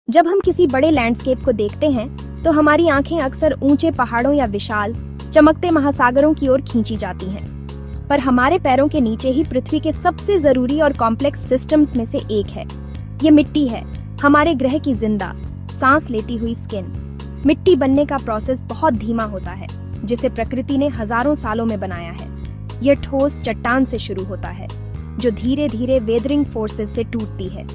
जब हम किसी बड़े लैंडस्केप को देखते हैं तो हमारी आंखें अक्सर ऊंचे पहाड़ों या विशाल चमकते महासागरों की ओर खींची जाती हैं। पर हमारे पैरों के नीचे ही पृथ्वी के सबसे जरूरी और कॉम्प्लेक्स सिस्टम्स में से एक है। ये मिट्टी है, हमारे ग्रह की जिंदा सांस लेती हुई स्किन। मिट्टी बनने का प्रोसेस बहुत धीमा होता है, जिसे प्रकृति ने हजारों सालों में बनाया है। यह ठोस चट्टान से शुरू होता है, जो धीरे धीरे वेदरिंग फोर्सेस से टूटती है।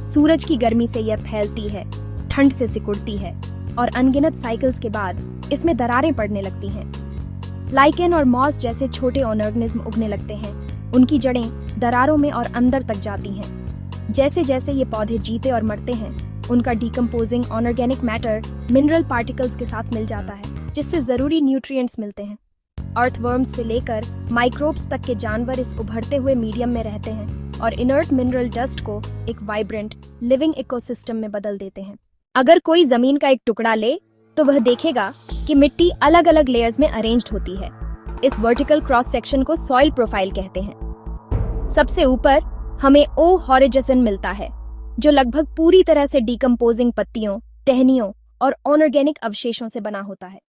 सूरज की गर्मी से यह फैलती है, ठंड से सिकुड़ती है और अनगिनत साइकिल्स के बाद इसमें दरारें पड़ने लगती हैं। लाइकेन और मॉस जैसे छोटे ऑर्गेनिज्म उगने लगते हैं। उनकी जड़ें दरारों में और अंदर तक जाती हैं। जैसे जैसे ये पौधे जीते और मरते हैं, उनका decomposing organic matter mineral particles के साथ मिल जाता है, जिससे जरूरी न्यूट्रिएंट्स मिलते हैं। अर्थवर्म्स से लेकर माइक्रोब्स तक के जानवर इस उभरते हुए मीडियम में रहते हैं और इनर्ट मिनरल डस्ट को एक वाइब्रेंट लिविंग इकोसिस्टम में बदल देते हैं। अगर कोई जमीन का एक टुकड़ा ले तो वह देखेगा कि मिट्टी अलग अलग लेयर्स में अरेंज्ड होती है। इस वर्टिकल क्रॉस सेक्शन को सॉइल प्रोफाइल कहते हैं। सबसे ऊपर हमें ओ हॉरिज़न मिलता है, जो लगभग पूरी तरह से डिकम्पोजिंग पत्तियों, टहनियों और अनऑर्गेनिक अवशेषों से बना होता है।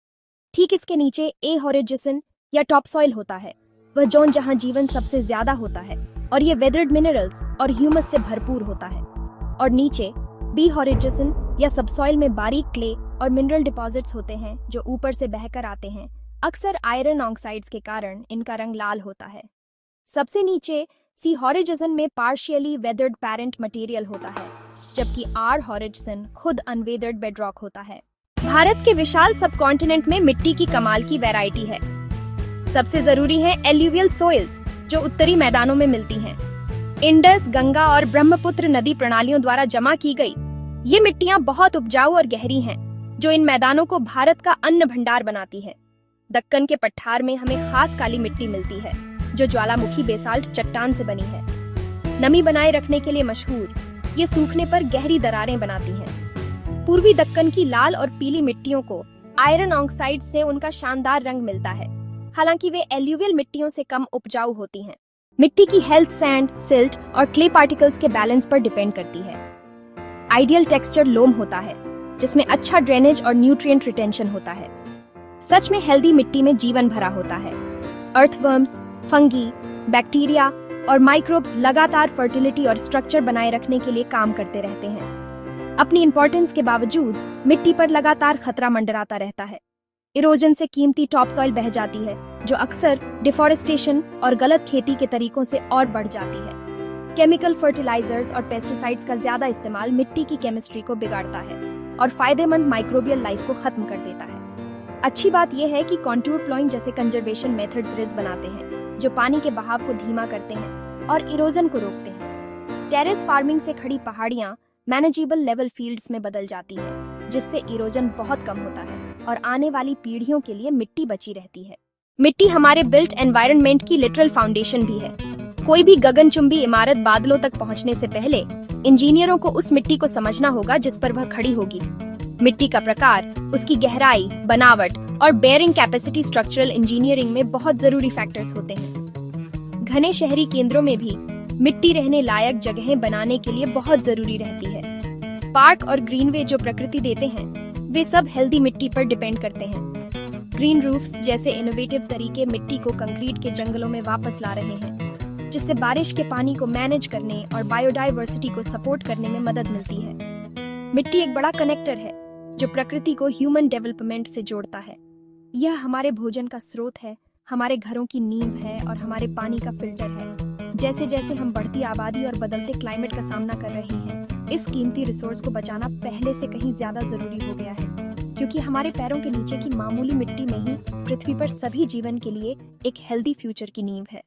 ठीक इसके नीचे ए हॉरिज़न या टॉप सॉइल होता है, वह जोन जहां जीवन सबसे ज्यादा होता है और ये वेदर्ड मिनरल्स और ह्यूमस से भरपूर होता है। और नीचे बी हॉरिज़न या सबसॉइल में बारीक क्ले और मिनरल डिपॉजिट्स होते हैं, जो ऊपर से बहकर आते हैं। अक्सर आयरन ऑक्साइड्स के कारण इनका रंग लाल होता है। सबसे नीचे सी हॉरिज़न में पार्शियली वेदर्ड पैरेंट मटेरियल होता है, जबकि आर हॉरिज़न खुद अनवेदर्ड बेडरॉक होता है। भारत के विशाल सबकॉन्टिनेंट में मिट्टी की कमाल की वैरायटी है। सबसे जरूरी है एल्यूवियल सोइल्स, जो उत्तरी मैदानों में मिलती हैं। इंडस, गंगा और ब्रह्मपुत्र नदी प्रणालियों द्वारा जमा की गई ये मिट्टियां बहुत उपजाऊ और गहरी हैं, जो इन मैदानों को भारत का अन्न भंडार बनाती है। दक्कन के पठार में हमें खास काली मिट्टी मिलती है, जो ज्वालामुखी बेसाल्ट चट्टान से बनी है। नमी बनाए रखने के लिए मशहूर, ये सूखने पर गहरी दरारें बनाती हैं। पूर्वी दक्कन की लाल और पीली मिट्टियों को आयरन ऑक्साइड से उनका शानदार रंग मिलता है, हालांकि वे एल्यूवियल मिट्टियों से कम उपजाऊ होती हैं। मिट्टी की हेल्थ सैंड, सिल्ट और क्ले पार्टिकल्स के बैलेंस पर डिपेंड करती है। आइडियल टेक्सचर लोम होता है, जिसमें अच्छा ड्रेनेज और न्यूट्रिएंट रिटेंशन होता है। सच में हेल्दी मिट्टी में जीवन भरा होता है। अर्थवर्म्स, फंगी, बैक्टीरिया और माइक्रोब्स लगातार फर्टिलिटी और स्ट्रक्चर बनाए रखने के लिए काम करते रहते हैं। अपनी इंपॉर्टेंस के बावजूद मिट्टी पर लगातार खतरा मंडराता रहता है। इरोजन से कीमती टॉप सॉइल बह जाती है, जो अक्सर डिफॉरेस्टेशन और गलत खेती के तरीकों से और बढ़ जाती है। केमिकल फर्टिलाइजर्स और पेस्टिसाइड्स का ज्यादा इस्तेमाल मिट्टी की केमिस्ट्री को बिगाड़ता है और फायदेमंद माइक्रोबियल लाइफ को खत्म कर देता है। अच्छी बात यह है कि कॉन्टूर प्लॉइंग जैसे कंजर्वेशन मेथड्स रिज बनाते हैं, जो पानी के बहाव को धीमा करते हैं और इरोजन को रोकते हैं। टेरेस फार्मिंग से खड़ी पहाड़ियां मैनेजेबल लेवल फील्ड्स में बदल जाती हैं, जिससे इरोजन बहुत कम होता है और आने वाली पीढ़ियों के लिए मिट्टी बची रहती है। मिट्टी हमारे बिल्ट एनवायरनमेंट की लिटरल फाउंडेशन भी है। कोई भी गगनचुंबी इमारत बादलों तक पहुंचने से पहले इंजीनियरों को उस मिट्टी को समझना होगा जिस पर वह खड़ी होगी। मिट्टी का प्रकार, उसकी गहराई, बनावट और बेयरिंग कैपेसिटी स्ट्रक्चरल इंजीनियरिंग में बहुत जरूरी फैक्टर्स होते हैं। घने शहरी केंद्रों में भी मिट्टी रहने लायक जगहें बनाने के लिए बहुत जरूरी रहती है। पार्क और ग्रीनवे जो प्रकृति देते हैं, वे सब हेल्दी मिट्टी पर डिपेंड करते हैं। ग्रीन रूफ्स जैसे इनोवेटिव तरीके मिट्टी को कंक्रीट के जंगलों में वापस ला रहे हैं, जिससे बारिश के पानी को मैनेज करने और बायोडाइवर्सिटी को सपोर्ट करने में मदद मिलती है। मिट्टी एक बड़ा कनेक्टर है, जो प्रकृति को ह्यूमन डेवलपमेंट से जोड़ता है। यह हमारे भोजन का स्रोत है, हमारे घरों की नींव है और हमारे पानी का फिल्टर है। जैसे जैसे हम बढ़ती आबादी और बदलते क्लाइमेट का सामना कर रहे हैं, इस कीमती रिसोर्स को बचाना पहले से कहीं ज्यादा जरूरी हो गया है, क्योंकि हमारे पैरों के नीचे की मामूली मिट्टी में ही पृथ्वी पर सभी जीवन के लिए एक हेल्दी फ्यूचर की नींव है।